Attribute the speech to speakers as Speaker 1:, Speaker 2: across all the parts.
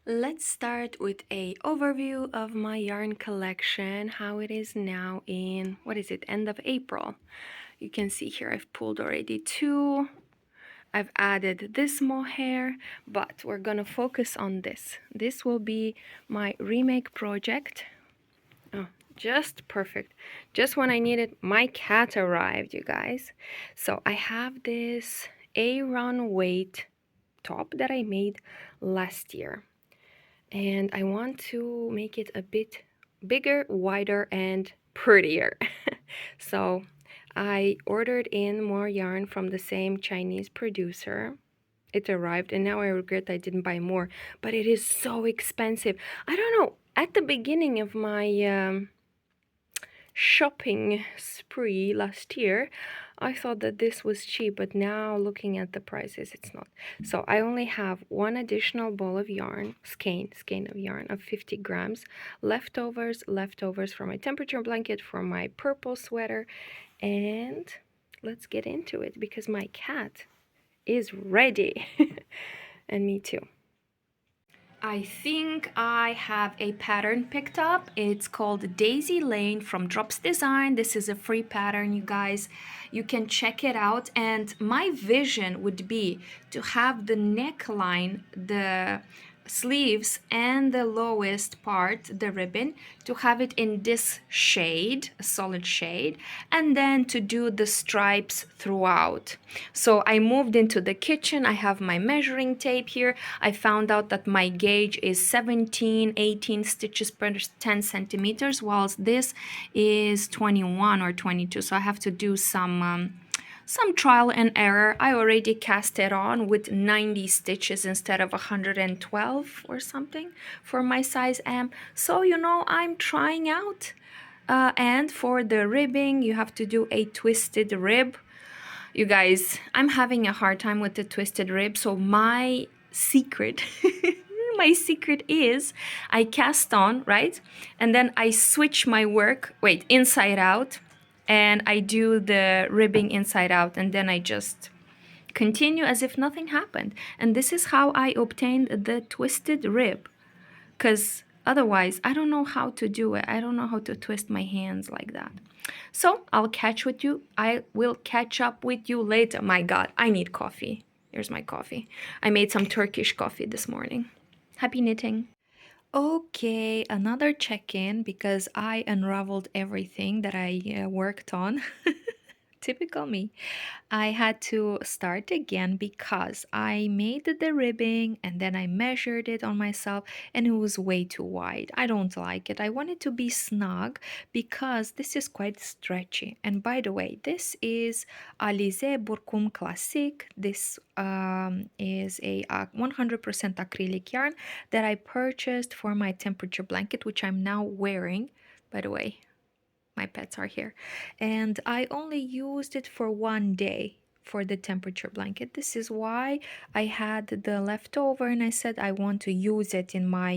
Speaker 1: Let's start with a overview of my yarn collection, how it is now in, end of April. You can see here I've pulled already two. I've added this mohair, but we're gonna focus on this. This will be my remake project. Oh, just perfect. Just when I needed, my cat arrived, you guys. So I have this A-run weight top that I made last year, and I want to make it a bit bigger, wider, and prettier. So I ordered in more yarn from the same Chinese producer. It arrived, and now I regret I didn't buy more, but it is so expensive. I don't know, at the beginning of my shopping spree last year, I thought that this was cheap, but now looking at the prices, it's not. So I only have one additional ball of yarn, skein of yarn of 50 grams, leftovers from my temperature blanket, from my purple sweater, and let's get into it because my cat is ready. And me too. I think I have a pattern picked up. It's called Daisy Lane from Drops Design. This is a free pattern, you guys. You can check it out. And my vision would be to have the neckline, the sleeves, and the lowest part, the ribbon, to have it in this shade, a solid shade, and then to do the stripes throughout. So I moved into the kitchen. I have my measuring tape here. I found out that my gauge is 18 stitches per 10 centimeters, whilst this is 21 or 22. So I have to do some trial and error. I already cast it on with 90 stitches instead of 112 or something for my size M. So, I'm trying out. And for the ribbing, you have to do a twisted rib. You guys, I'm having a hard time with the twisted rib. So my secret, my secret is I cast on, right? And then I switch my work, inside out, and I do the ribbing inside out, and then I just continue as if nothing happened. And this is how I obtained the twisted rib, because otherwise I don't know how to do it. I don't know how to twist my hands like that. So I will catch up with you later. My God, I need coffee. Here's my coffee. I made some Turkish coffee this morning. Happy knitting. Okay, another check-in because I unraveled everything that I worked on. Typical me. I had to start again because I made the ribbing and then I measured it on myself and it was way too wide. I don't like it. I want it to be snug because this is quite stretchy. And by the way, this is Alize Burkum Classic. This is a 100% acrylic yarn that I purchased for my temperature blanket, which I'm now wearing, by the way. My pets are here, and I only used it for one day for the temperature blanket. This is why I had the leftover and I said I want to use it in my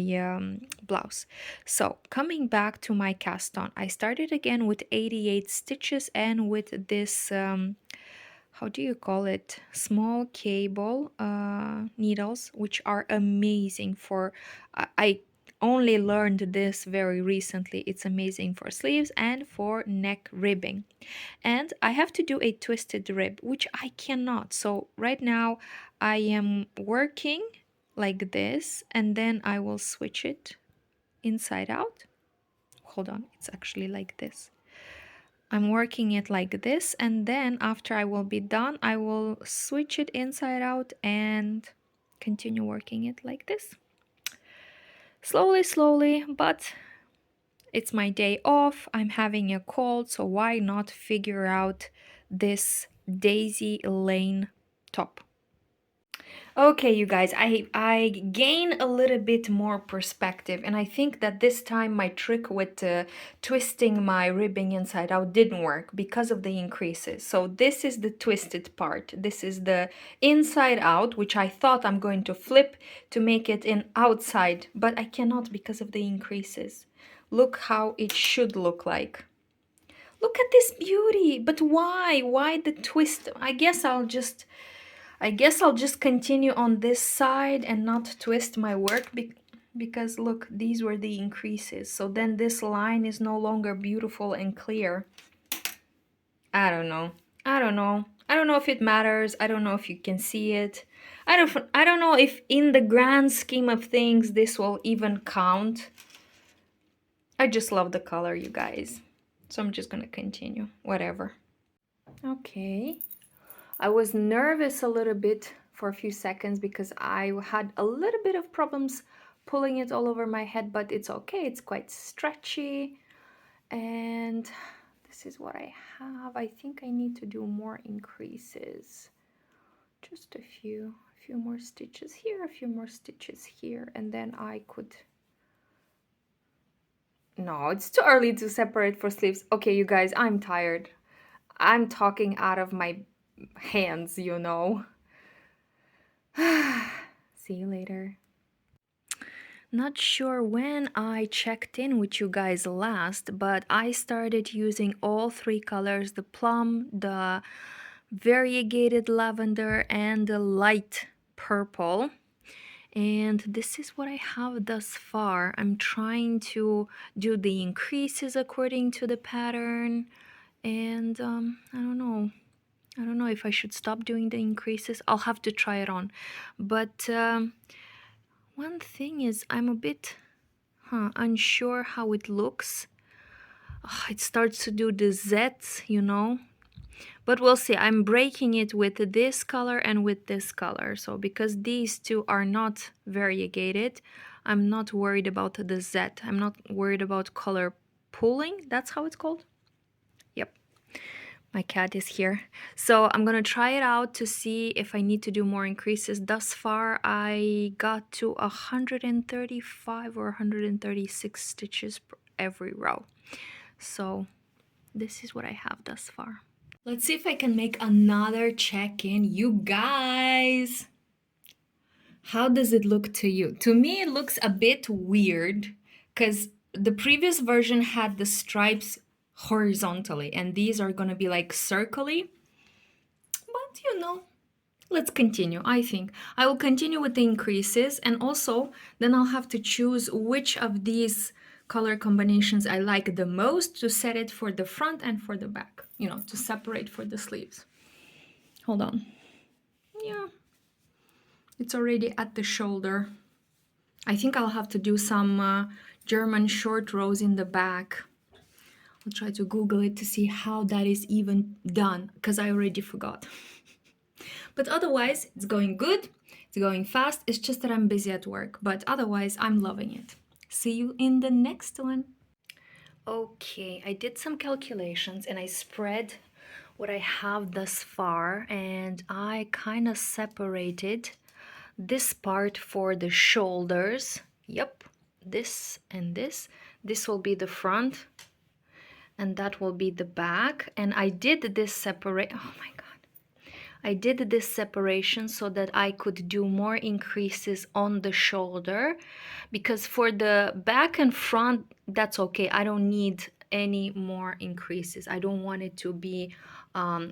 Speaker 1: blouse. So coming back to my cast on, I started again with 88 stitches and with this how do you call it, small cable needles, which are amazing for I only learned this very recently. It's amazing for sleeves and for neck ribbing. And I have to do a twisted rib, which I cannot. So right now I am working like this, and then I will switch it inside out. Hold on, it's actually like this. I'm working it like this, and then after I will be done, I will switch it inside out and continue working it like this. Slowly, but it's my day off. I'm having a cold, so why not figure out this Daisy Lane top? Okay, you guys, I gain a little bit more perspective, and I think that this time my trick with twisting my ribbing inside out didn't work because of the increases. So this is the twisted part. This is the inside out, which I thought I'm going to flip to make it in outside, but I cannot because of the increases. Look how it should look like. Look at this beauty, but why? Why the twist? I guess I'll just continue on this side and not twist my work. because look, these were the increases. So then this line is no longer beautiful and clear. I don't know. I don't know. I don't know if it matters. I don't know if you can see it. I don't know if in the grand scheme of things this will even count. I just love the color, you guys. So I'm just gonna continue. Whatever. Okay. I was nervous a little bit for a few seconds because I had a little bit of problems pulling it all over my head, but it's okay. It's quite stretchy. And this is what I have. I think I need to do more increases. Just a few more stitches here, a few more stitches here, and then I could... No, it's too early to separate for sleeves. Okay, you guys, I'm tired. I'm talking out of my hands, you know. See you later. Not sure when I checked in with you guys last, but I started using all three colors, the plum, the variegated lavender, and the light purple. And this is what I have thus far. I'm trying to do the increases according to the pattern, and I don't know. I don't know if I should stop doing the increases. I'll have to try it on. But one thing is I'm a bit unsure how it looks. It starts to do the Z's, you know. But we'll see. I'm breaking it with this color and with this color. So because these two are not variegated, I'm not worried about the Z. I'm not worried about color pooling. That's how it's called? Yep. My cat is here. So I'm gonna try it out to see if I need to do more increases. Thus far, I got to 135 or 136 stitches per every row. So this is what I have thus far. Let's see if I can make another check-in. You guys, how does it look to you? To me, it looks a bit weird because the previous version had the stripes horizontally and these are gonna be like circly. But you know, let's continue. I think I will continue with the increases, and also then I'll have to choose which of these color combinations I like the most to set it for the front and for the back, you know, to separate for the sleeves. Hold on. Yeah, it's already at the shoulder. I think I'll have to do some German short rows in the back. I'll try to Google it to see how that is even done, because I already forgot. But otherwise, it's going good, it's going fast. It's just that I'm busy at work, but otherwise, I'm loving it. See you in the next one. Okay, I did some calculations and I spread what I have thus far, and I kind of separated this part for the shoulders. Yep, this and this. This will be the front and that will be the back. And I did this separate. Oh my God. I did this separation so that I could do more increases on the shoulder, because for the back and front, that's okay. I don't need any more increases. I don't want it to be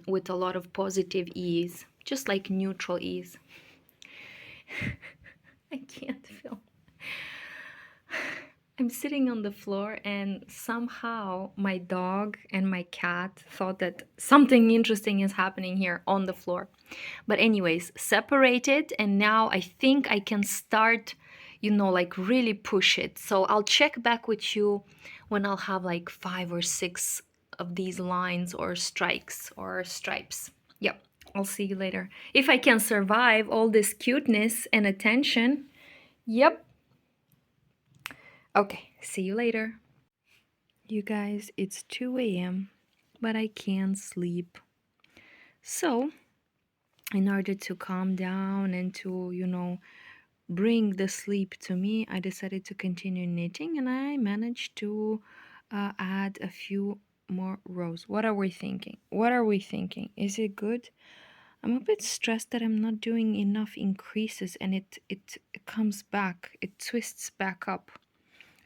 Speaker 1: with a lot of positive ease, just like neutral ease. I can't film. I'm sitting on the floor and somehow my dog and my cat thought that something interesting is happening here on the floor. But anyways, separated, and now I think I can start, you know, like really push it. So I'll check back with you when I'll have like 5 or 6 of these lines or strikes or stripes. Yep, I'll see you later. If I can survive all this cuteness and attention. Yep. Okay, see you later. You guys, it's 2 a.m., but I can't sleep. So, in order to calm down and to, you know, bring the sleep to me, I decided to continue knitting, and I managed to add a few more rows. What are we thinking? What are we thinking? Is it good? I'm a bit stressed that I'm not doing enough increases, and it comes back. It twists back up.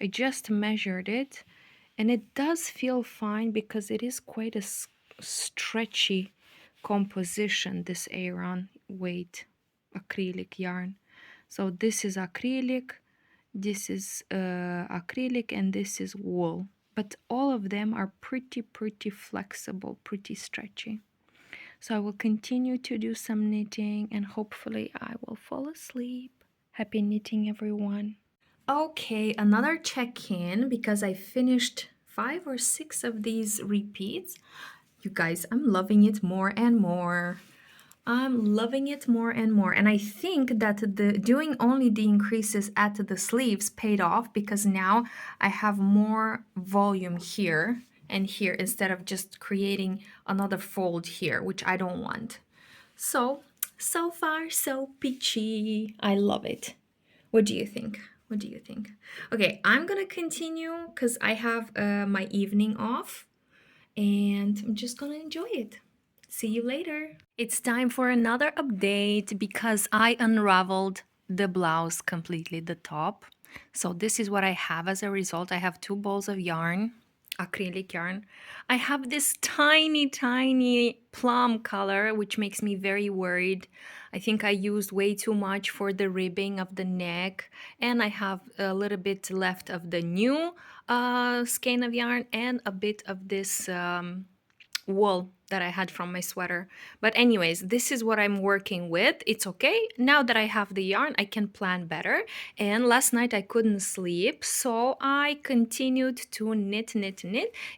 Speaker 1: I just measured it, and it does feel fine because it is quite a stretchy composition, this Aran weight acrylic yarn. So this is acrylic This is acrylic and this is wool. But all of them are pretty flexible, pretty stretchy. So I will continue to do some knitting and hopefully I will fall asleep. Happy knitting, everyone. Okay, another check-in because I finished 5 or 6 of these repeats. You guys, I'm loving it more and more. I'm loving it more and more. And I think that the doing only the increases at the sleeves paid off because now I have more volume here and here instead of just creating another fold here, which I don't want. So far, so peachy. I love it. What do you think? What do you think? Okay, I'm gonna continue because I have my evening off and I'm just gonna enjoy it. See you later. It's time for another update because I unraveled the blouse completely, the top. So this is what I have as a result. I have 2 balls of yarn, acrylic yarn. I have this tiny plum color, which makes me very worried. I think I used way too much for the ribbing of the neck, and I have a little bit left of the new skein of yarn and a bit of this wool that I had from my sweater. But anyways, this is what I'm working with. It's okay. Now that I have the yarn, I can plan better. And last night I couldn't sleep, so I continued to knit.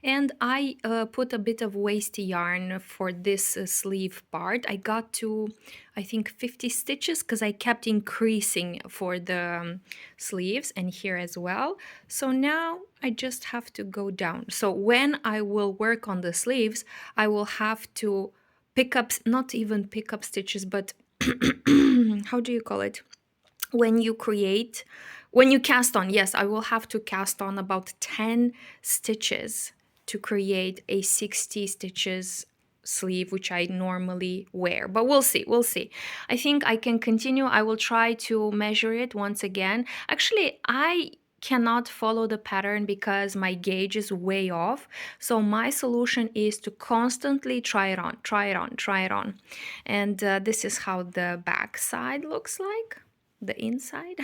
Speaker 1: And I put a bit of waste yarn for this sleeve part. I got to, I think, 50 stitches because I kept increasing for the sleeves and here as well. So now I just have to go down. So when I will work on the sleeves, I will have to pick up, not even pick up stitches, but how do you call it? When you create, when you cast on, yes, I will have to cast on about 10 stitches to create a 60 stitches sleeve, which I normally wear. But we'll see, we'll see. I think I can continue. I will try to measure it once again. Actually, I cannot follow the pattern because my gauge is way off. So my solution is to constantly try it on, try it on, try it on. And this is how the back side looks like, the inside.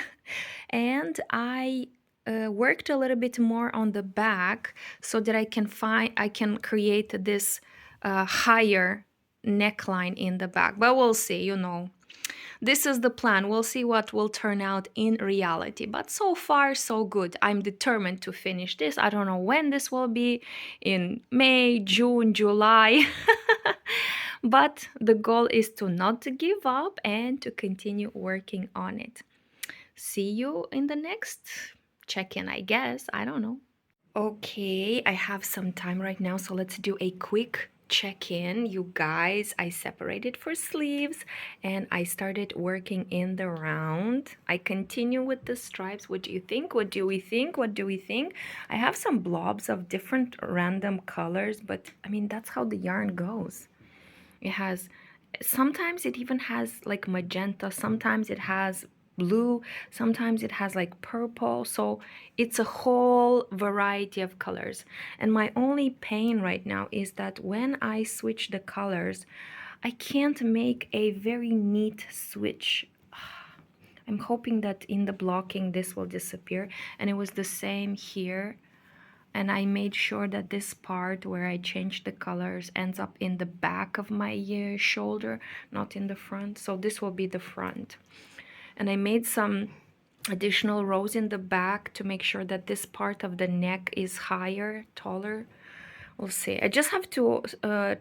Speaker 1: And I worked a little bit more on the back so that I can create this higher neckline in the back. But we'll see, you know. This is the plan. We'll see what will turn out in reality. But so far, so good. I'm determined to finish this. I don't know when this will be, in May, June, July. But the goal is to not to give up and to continue working on it. See you in the next check-in, I guess. I don't know. Okay, I have some time right now, so let's do a quick check-in. You guys, I separated for sleeves and I started working in the round. I continue with the stripes. What do you think? What do we think? What do we think? I have some blobs of different random colors, but I mean, that's how the yarn goes. It has, sometimes it even has like magenta, sometimes it has blue, sometimes it has like purple. So it's a whole variety of colors. And my only pain right now is that when I switch the colors, I can't make a very neat switch. I'm hoping that in the blocking this will disappear. And it was the same here, and I made sure that this part where I changed the colors ends up in the back of my shoulder, not in the front. So this will be the front. And I made some additional rows in the back to make sure that this part of the neck is higher, taller. We'll see. I just have to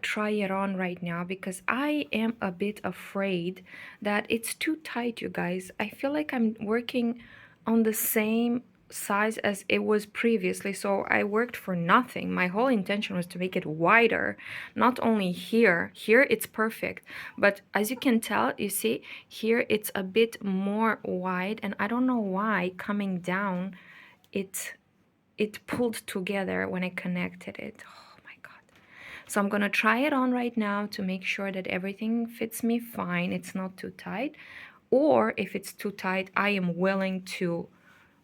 Speaker 1: try it on right now because I am a bit afraid that it's too tight, you guys. I feel like I'm working on the same size as it was previously, so I worked for nothing. My whole intention was to make it wider, not only here. Here it's perfect, but as you can tell, you see, here it's a bit more wide, and I don't know why coming down it pulled together when I connected it. Oh my God. So I'm gonna try it on right now to make sure that everything fits me fine. It's not too tight. Or if it's too tight, I am willing to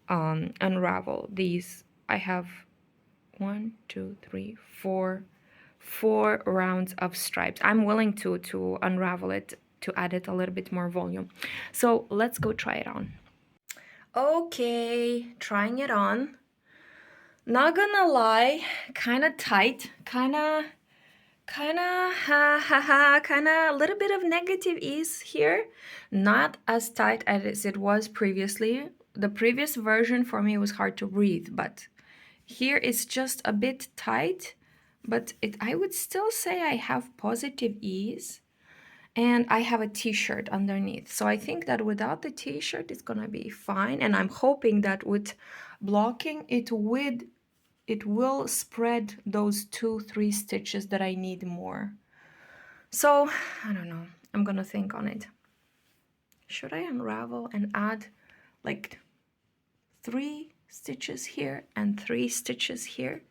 Speaker 1: unravel these. I have 1, 2, 3, 4 rounds of stripes. I'm willing to unravel it to add it a little bit more volume. So let's go try it on. Okay, trying it on. Not gonna lie, kind of tight, kind of ha ha ha, kind of a little bit of negative ease here. Not as tight as it was previously. The previous version for me was hard to breathe, but here it's just a bit tight, but I would still say I have positive ease. And I have a t-shirt underneath. So I think that without the t-shirt, it's gonna be fine. And I'm hoping that with blocking, it will spread those 2-3 stitches that I need more. So I don't know. I'm gonna think on it. Should I unravel and add like 3 stitches here and 3 stitches here?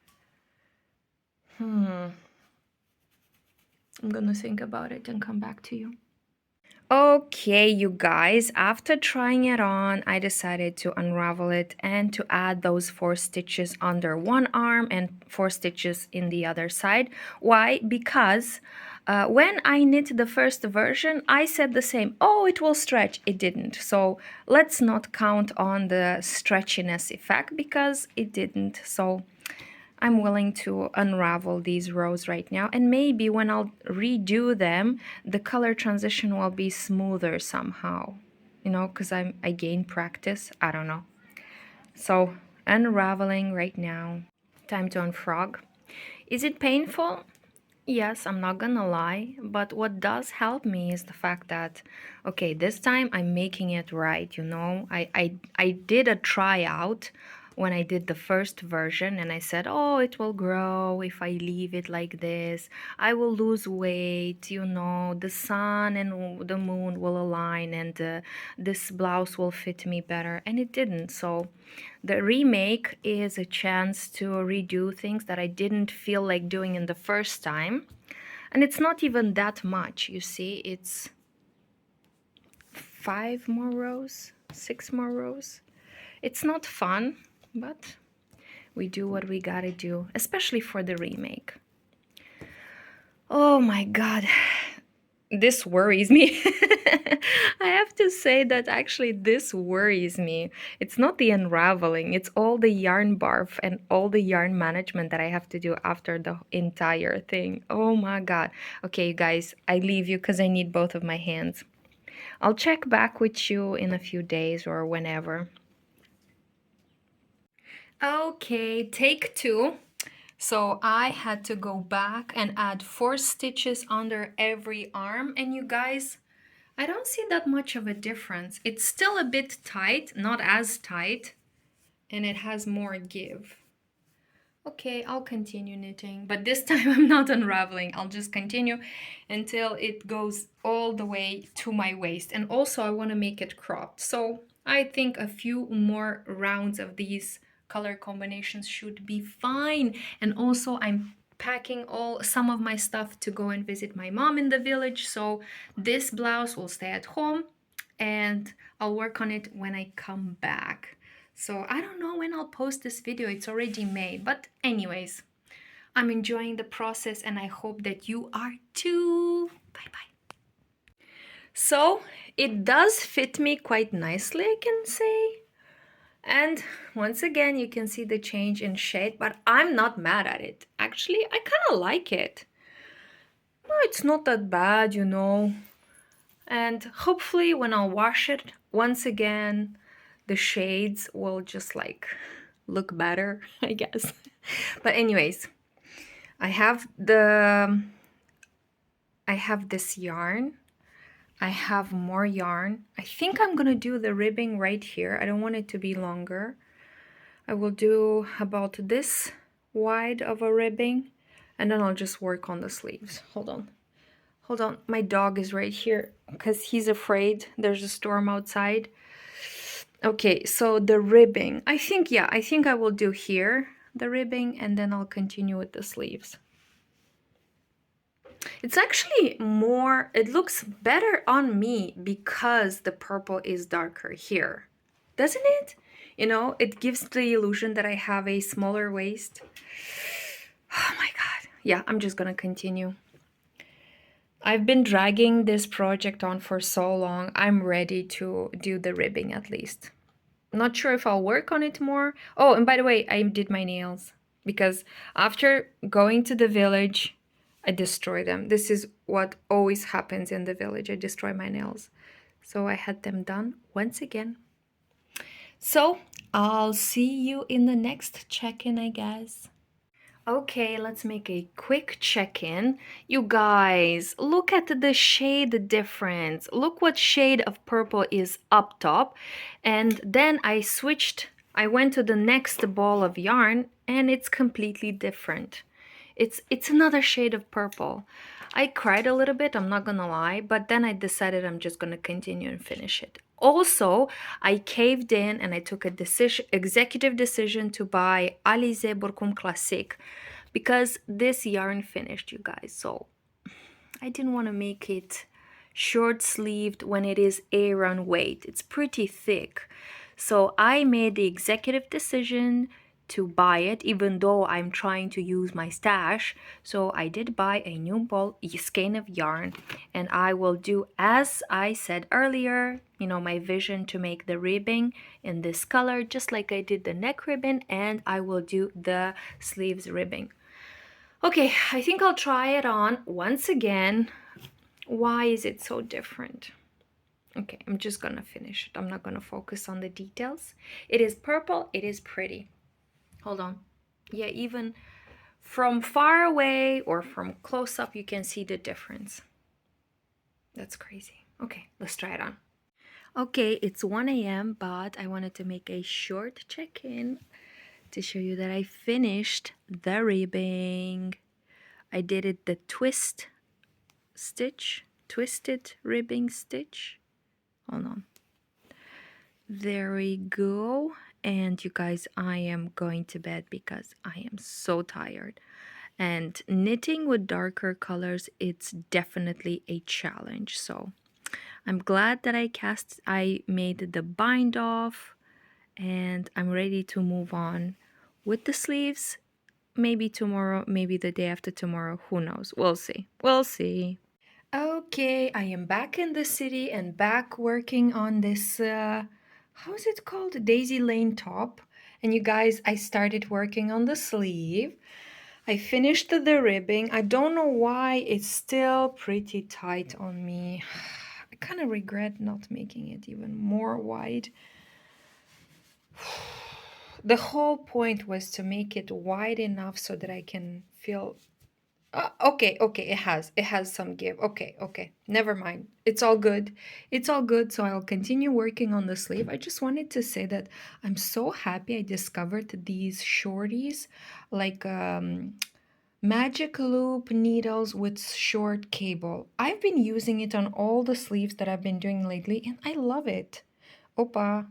Speaker 1: I'm gonna think about it and come back to you. Okay, you guys, after trying it on, I decided to unravel it and to add those 4 stitches under one arm and 4 stitches in the other side. Why? Because when I knit the first version, I said the same, oh, it will stretch. It didn't. So let's not count on the stretchiness effect because it didn't. So I'm willing to unravel these rows right now, and maybe when I'll redo them, the color transition will be smoother somehow, you know, because I gain practice. I don't know. So unraveling right now. Time to unfrog. Is it painful? Yes, I'm not gonna lie, but what does help me is the fact that, okay, this time I'm making it right, you know? I did a tryout when I did the first version and I said, oh, it will grow if I leave it like this. I will lose weight, you know, the sun and the moon will align and this blouse will fit me better. And it didn't, so the remake is a chance to redo things that I didn't feel like doing in the first time. And it's not even that much, you see, it's 5 more rows, 6 more rows. It's not fun, but we do what we gotta do, especially for the remake. Oh my god, this worries me. I have to say that actually this worries me. It's not the unraveling, it's all the yarn barf and all the yarn management that I have to do after the entire thing. Oh my god. Okay, you guys, I leave you because I need both of my hands. I'll check back with you in a few days or whenever. Okay, take 2. So I had to go back and add 4 stitches under every arm, and you guys, I don't see that much of a difference. It's still a bit tight, not as tight, and it has more give. Okay, I'll continue knitting, but this time I'm not unraveling. I'll just continue until it goes all the way to my waist. And also I want to make it cropped. So I think a few more rounds of these color combinations should be fine. And also I'm packing some of my stuff to go and visit my mom in the village. So this blouse will stay at home and I'll work on it when I come back. So I don't know when I'll post this video. It's already May, but anyways, I'm enjoying the process and I hope that you are too. Bye bye. So it does fit me quite nicely, I can say. And once again, you can see the change in shade, but I'm not mad at it. Actually, I kind of like it. No, it's not that bad, you know. And hopefully when I'll wash it once again, the shades will just like look better, I guess. But anyways, I have this yarn. I have more yarn. I think I'm gonna do the ribbing right here. I don't want it to be longer. I will do about this wide of a ribbing, and then I'll just work on the sleeves. Hold on. Hold on, my dog is right here because he's afraid there's a storm outside. Okay, so the ribbing. I think I will do here the ribbing and then I'll continue with the sleeves. It's actually more, it looks better on me because the purple is darker here. Doesn't it? You know, it gives the illusion that I have a smaller waist. Oh my god. Yeah, I'm just gonna continue. I've been dragging this project on for so long. I'm ready to do the ribbing at least. Not sure if I'll work on it more. Oh, and by the way, I did my nails because after going to the village, I destroy them. This is what always happens in the village. I destroy my nails. So I had them done once again. So I'll see you in the next check-in, I guess. Okay, let's make a quick check-in. You guys, look at the shade difference. Look what shade of purple is up top. And then I went to the next ball of yarn and it's completely different. It's another shade of purple. I cried a little bit, I'm not gonna lie, but then I decided I'm just gonna continue and finish it. Also, I caved in and I took a executive decision to buy Alize Burkum Classic because this yarn finished, you guys. So I didn't want to make it short sleeved when it is Aran weight. It's pretty thick. So I made the executive decision to buy it, even though I'm trying to use my stash. So I did buy a new skein of yarn, and I will do as I said earlier, you know, my vision to make the ribbing in this color, just like I did the neck ribbon, and I will do the sleeves ribbing. Okay, I think I'll try it on once again. Why is it so different? Okay, I'm just gonna finish it. I'm not gonna focus on the details. It is purple, it is pretty. Hold on. Yeah, even from far away or from close up, you can see the difference. That's crazy. Okay, let's try it on. Okay, it's 1 a.m., but I wanted to make a short check-in to show you that I finished the ribbing. I did it the twisted ribbing stitch. Hold on. There we go. And you guys, I am going to bed because I am so tired. And knitting with darker colors, it's definitely a challenge. So I'm glad that I made the bind off, and I'm ready to move on with the sleeves. Maybe tomorrow, maybe the day after tomorrow, who knows? We'll see. We'll see. Okay, I am back in the city and back working on this, how is it called? Daisy Lane top. And you guys, I started working on the sleeve. I finished the ribbing. I don't know why it's still pretty tight on me. I kind of regret not making it even more wide. The whole point was to make it wide enough so that I can feel okay, it has some give. Okay, never mind. It's all good. It's all good. So I'll continue working on the sleeve. I just wanted to say that I'm so happy I discovered these shorties, like magic loop needles with short cable. I've been using it on all the sleeves that I've been doing lately, and I love it. Opa.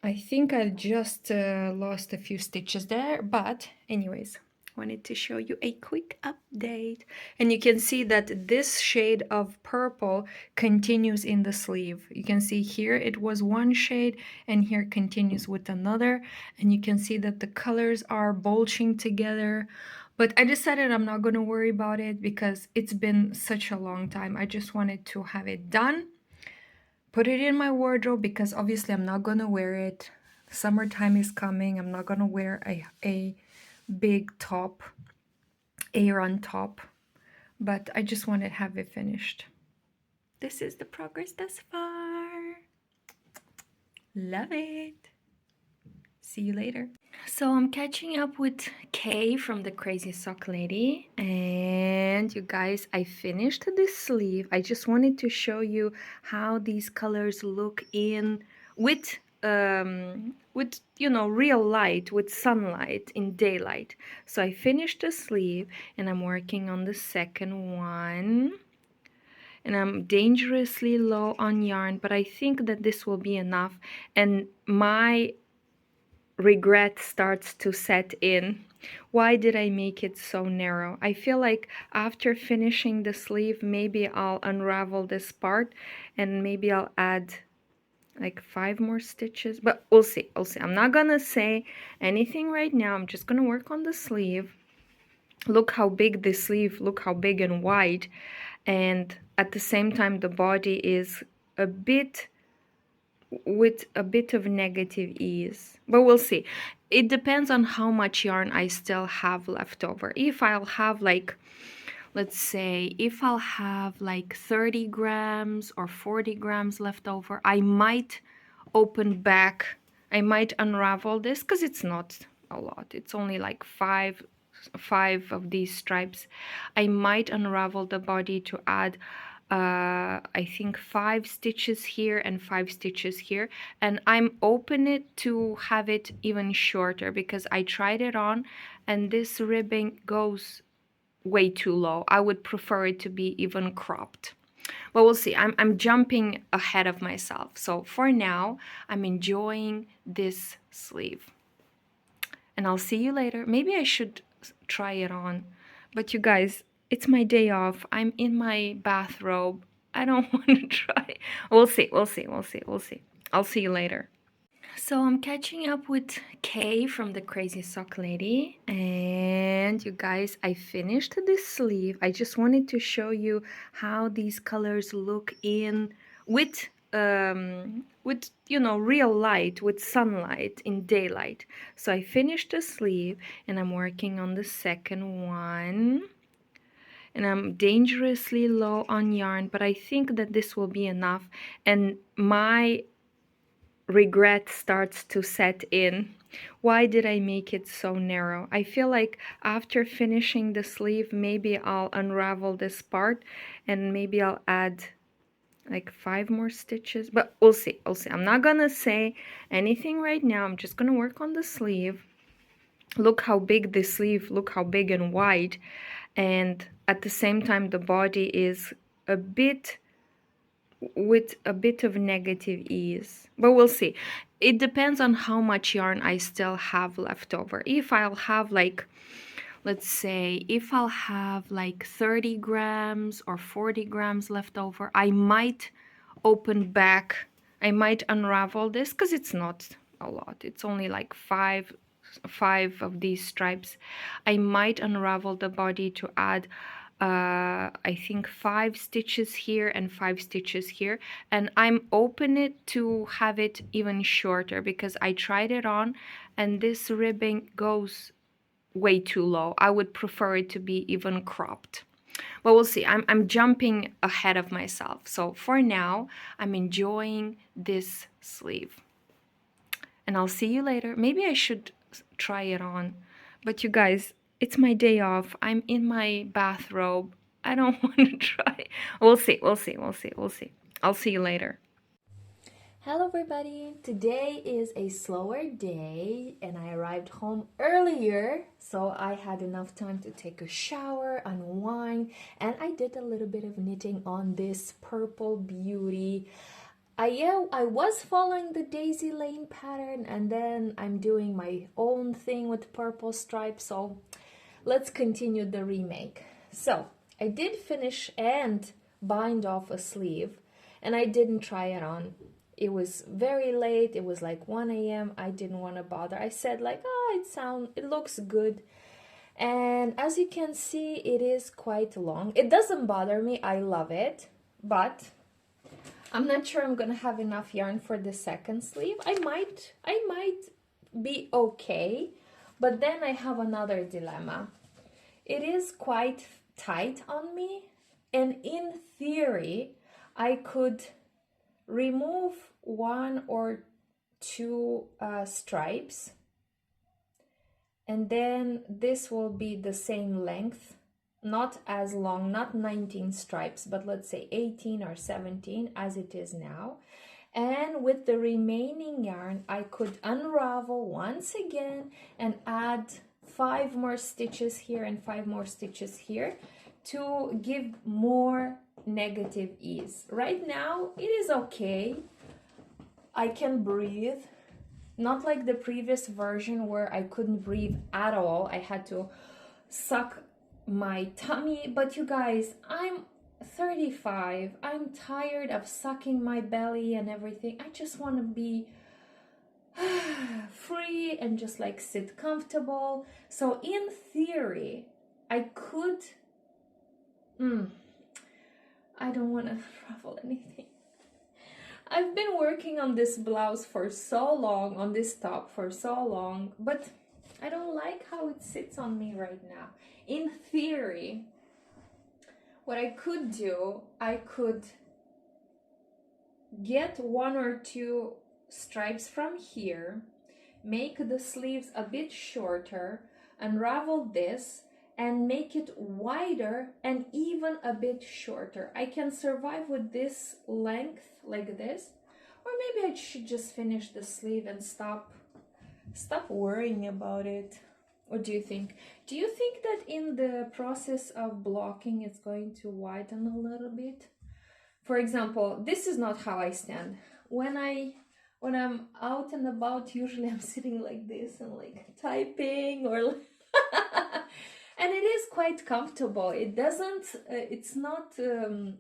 Speaker 1: I think I just lost a few stitches there, but anyways, wanted to show you a quick update. And you can see that this shade of purple continues in the sleeve. You can see here it was one shade and here continues with another. And you can see that the colors are bulging together. But I decided I'm not going to worry about it because it's been such a long time. I just wanted to have it done, put it in my wardrobe, because obviously I'm not gonna wear it. Summertime is coming. I'm not gonna wear a big top, Aran top, but I just want to have it finished. This is the progress thus far. Love it. See you later. So I'm catching up with Kay from the Crazy Sock Lady, and you guys, I finished this sleeve. I just wanted to show you how these colors look in with you know, real light, with sunlight in daylight. So I finished the sleeve and I'm working on the second one. And I'm dangerously low on yarn, but I think that this will be enough. And my regret starts to set in. Why did I make it so narrow? I feel like after finishing the sleeve, maybe I'll unravel this part and maybe I'll add like 5 more stitches, but we'll see. I'm not gonna say anything right now. I'm just gonna work on the sleeve. Look how big this sleeve, look how big and wide, and at the same time the body is a bit with a bit of negative ease, but we'll see. It depends on how much yarn I still have left over. If I'll have like, let's say, if I'll have like 30 grams or 40 grams left over, I might open back, I might unravel this because it's not a lot. It's only like five of these stripes. I might unravel the body to add I think 5 stitches here and 5 stitches here, and I'm open it to have it even shorter because I tried it on and this ribbing goes way too low. I would prefer it to be even cropped. But we'll see. I'm jumping ahead of myself. So for now, I'm enjoying this sleeve. And I'll see you later. Maybe I should try it on. But you guys, it's my day off. I'm in my bathrobe. I don't want to try. We'll see. We'll see. We'll see. We'll see. I'll see you later. So I'm catching up with Kay from the Crazy Sock Lady, and you guys, I finished this sleeve. I just wanted to show you how these colors look in with you know, real light, with sunlight in daylight. So I finished the sleeve and I'm working on the second one. And I'm dangerously low on yarn, but I think that this will be enough. And my regret starts to set in. Why did I make it so narrow? I feel like after finishing the sleeve, maybe I'll unravel this part and maybe I'll add like 5 more stitches, but we'll see. We'll see. I'm not gonna say anything right now. I'm just gonna work on the sleeve. Look how big this sleeve, look how big and wide, and at the same time the body is a bit with a bit of negative ease, but we'll see. It depends on how much yarn I still have left over. If I'll have like, let's say, if I'll have like 30 grams or 40 grams left over, I might open back, I might unravel this because it's not a lot. It's only like five of these stripes. I might unravel the body to add I think 5 stitches here and 5 stitches here, and I'm open it to have it even shorter because I tried it on and this ribbing goes way too low. I would prefer it to be even cropped. But we'll see. I'm jumping ahead of myself. So for now, I'm enjoying this sleeve. And I'll see you later. Maybe I should try it on. But you guys, it's my day off. I'm in my bathrobe. I don't want to try. We'll see. We'll see. We'll see. We'll see. I'll see you later.
Speaker 2: Hello everybody! Today is a slower day and I arrived home earlier, so I had enough time to take a shower, unwind, and I did a little bit of knitting on this purple beauty. I was following the daisy lane pattern and then I'm doing my own thing with purple stripes, so let's continue the remake. So I did finish and bind off a sleeve and I didn't try it on. It was very late. It was like 1 a.m. I didn't want to bother. I said like, oh, it looks good. And as you can see, it is quite long. It doesn't bother me. I love it. But I'm not sure I'm gonna have enough yarn for the second sleeve. I might be okay. But then I have another dilemma. It is quite tight on me. And in theory, I could remove 1 or 2 stripes, and then this will be the same length, not as long, not 19 stripes, but let's say 18 or 17 as it is now. And with the remaining yarn, I could unravel once again and add 5 more stitches here and 5 more stitches here to give more negative ease. Right now it is okay. I can breathe, not like the previous version where I couldn't breathe at all. I had to suck my tummy. But you guys, I'm 35. I'm tired of sucking my belly and everything. I just want to be free and just like sit comfortable. So in theory, I could I don't want to ruffle anything. I've been working on this blouse for so long, on this top for so long, but I don't like how it sits on me right now. In theory, what I could do, I could get one or two stripes from here, make the sleeves a bit shorter, unravel this, and make it wider and even a bit shorter. I can survive with this length like this, or maybe I should just finish the sleeve and stop worrying about it. What do you think? Do you think that in the process of blocking it's going to widen a little bit? For example, this is not how I stand. When I'm out and about, usually I'm sitting like this and like typing or and it is quite comfortable. It doesn't it's not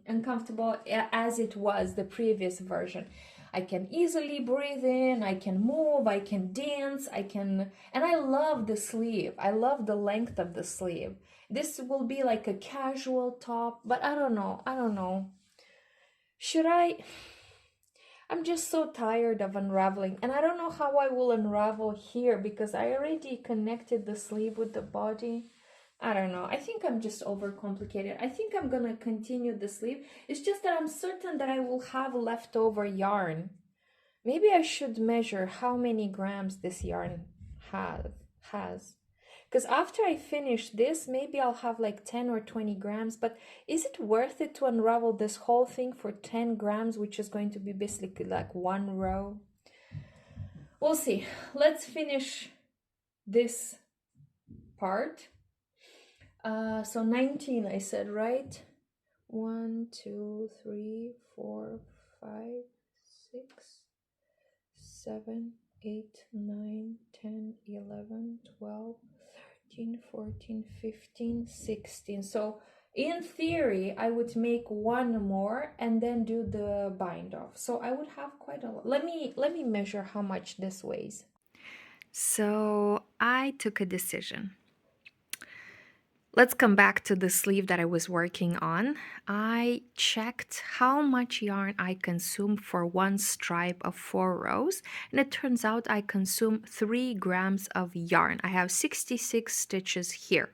Speaker 2: uncomfortable as it was the previous version. I can easily breathe in, I can move, I can dance, and I love the sleeve. I love the length of the sleeve. This will be like a casual top, but I don't know. Should I? I'm just so tired of unraveling, and I don't know how I will unravel here because I already connected the sleeve with the body. I don't know. I think I'm just overcomplicated. I think I'm gonna continue the sleeve. It's just that I'm certain that I will have leftover yarn. Maybe I should measure how many grams this yarn has. Because after I finish this, maybe I'll have like 10 or 20 grams. But is it worth it to unravel this whole thing for 10 grams, which is going to be basically like one row? We'll see. Let's finish this part. So 19, I said, right? 1, 2, 3, 4, 5, 6, 7, 8, 9, 10, 11, 12, 13, 14, 15, 16. So in theory, I would make one more and then do the bind off. So I would have quite a lot. Let me measure how much this weighs.
Speaker 1: So I took a decision. Let's come back to the sleeve that I was working on. I checked how much yarn I consume for one stripe of 4 rows, and it turns out I consume 3 grams of yarn. I have 66 stitches here.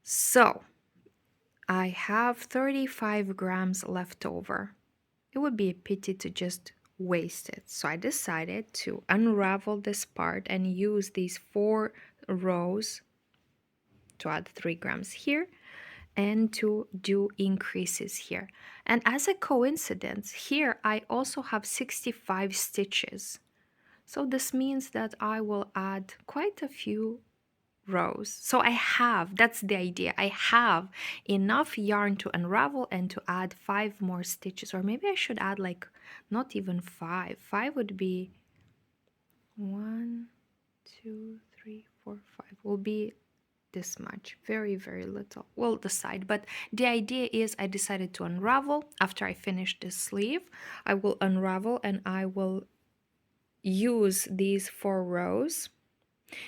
Speaker 1: So I have 35 grams left over. It would be a pity to just waste it. So I decided to unravel this part and use these 4 rows to add 3 grams here and to do increases here. And as a coincidence, here I also have 65 stitches. So this means that I will add quite a few rows. So that's the idea. I have enough yarn to unravel and to add 5 more stitches. Or maybe I should add like not even 5. 5 would be 1, 2, 3, 4, 5. Will be this much, very, very little. We'll decide, but the idea is I decided to unravel. After I finish this sleeve, I will unravel and I will use these 4 rows.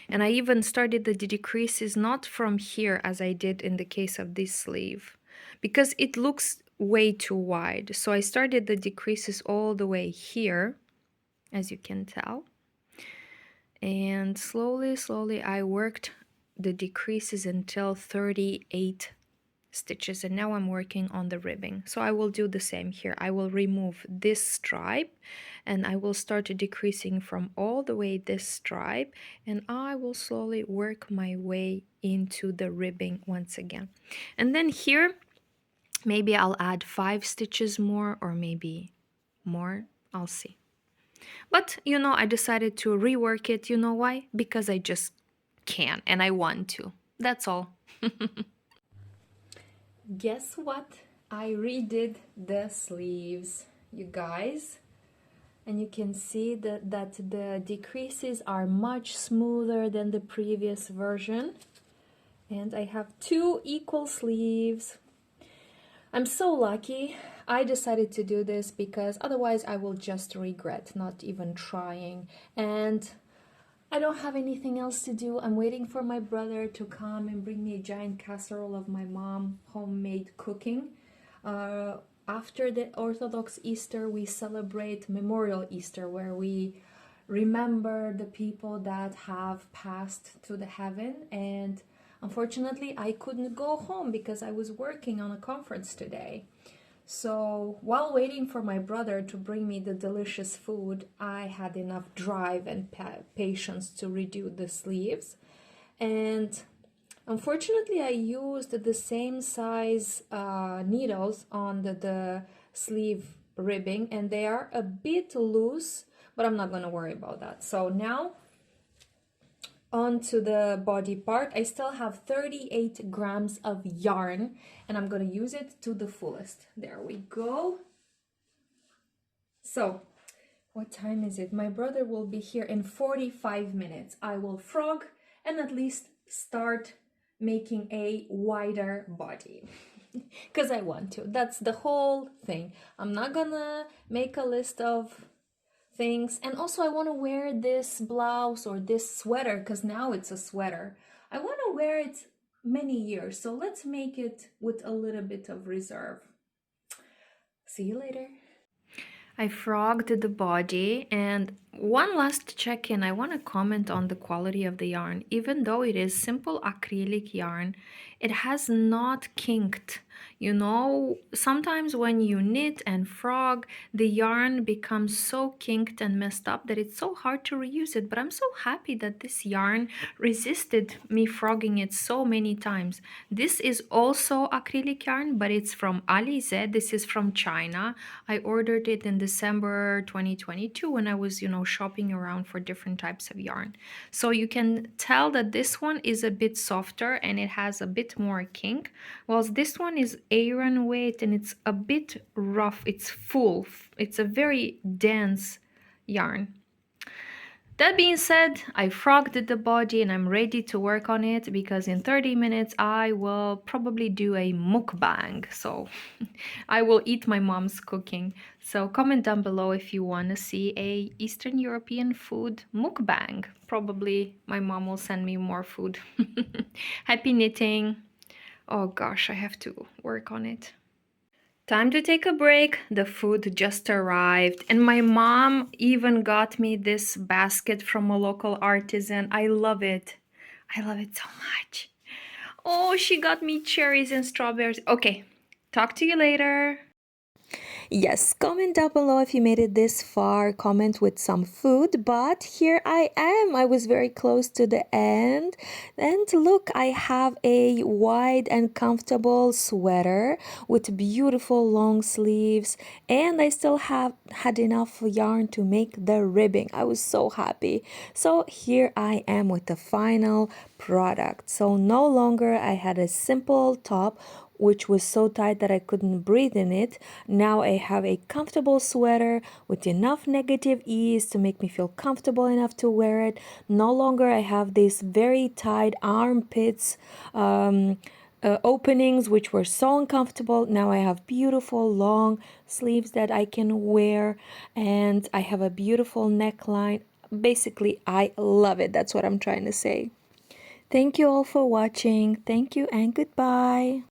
Speaker 1: And I even started the decreases not from here as I did in the case of this sleeve, because it looks way too wide. So I started the decreases all the way here, as you can tell. And slowly I worked the decreases until 38 stitches, and now I'm working on the ribbing. So I will do the same here. I will remove this stripe and I will start decreasing from all the way this stripe, and I will slowly work my way into the ribbing once again. And then here maybe I'll add 5 stitches more or maybe more, I'll see. But I decided to rework it. You know why? Because I just can and I want to. That's all.
Speaker 2: Guess what? I redid the sleeves, you guys. And you can see that the decreases are much smoother than the previous version. And I have 2 equal sleeves. I'm so lucky. I decided to do this because otherwise I will just regret not even trying. And I don't have anything else to do. I'm waiting for my brother to come and bring me a giant casserole of my mom homemade cooking. after the Orthodox Easter, we celebrate Memorial Easter, where we remember the people that have passed to the heaven. And unfortunately, I couldn't go home because I was working on a conference today. So while waiting for my brother to bring me the delicious food, I had enough drive and patience to redo the sleeves. And unfortunately, I used the same size needles on the sleeve ribbing, and they are a bit loose, but I'm not going to worry about that. So now onto the body part. I still have 38 grams of yarn, and I'm going to use it to the fullest. There we go. So what time is it? My brother will be here in 45 minutes. I will frog and at least start making a wider body because I want to. That's the whole thing. I'm not gonna make a list of things. And also, I want to wear this blouse or this sweater because now it's a sweater. I want to wear it many years. So let's make it with a little bit of reserve. See you later.
Speaker 1: I frogged the body, and one last check-in. I want to comment on the quality of the yarn. Even though it is simple acrylic yarn, it has not kinked. You know, sometimes when you knit and frog, the yarn becomes so kinked and messed up that it's so hard to reuse it. But I'm so happy that this yarn resisted me frogging it so many times. This is also acrylic yarn, but it's from Alize. This is from China. I ordered it in December 2022 when I was, shopping around for different types of yarn. So you can tell that this one is a bit softer and it has a bit more kink, whilst this one is Aran weight and it's a bit rough. It's full. It's a very dense yarn. That being said, I frogged the body and I'm ready to work on it because in 30 minutes I will probably do a mukbang. So I will eat my mom's cooking. So comment down below if you want to see a Eastern European food mukbang. Probably my mom will send me more food. Happy knitting. Oh gosh, I have to work on it. Time to take a break. The food just arrived, and my mom even got me this basket from a local artisan. I love it. I love it so much. Oh, she got me cherries and strawberries. Okay, talk to you later. Yes, comment down below if you made it this far. Comment with some food, but here I am. I was very close to the end. And look, I have a wide and comfortable sweater with beautiful long sleeves, and I still have had enough yarn to make the ribbing. I was so happy. So here I am with the final product. So no longer I had a simple top which was so tight that I couldn't breathe in it. Now I have a comfortable sweater with enough negative ease to make me feel comfortable enough to wear it. No longer I have these very tight armpits, openings which were so uncomfortable. Now I have beautiful long sleeves that I can wear, and I have a beautiful neckline. Basically, I love it. That's what I'm trying to say. Thank you all for watching. Thank you and goodbye.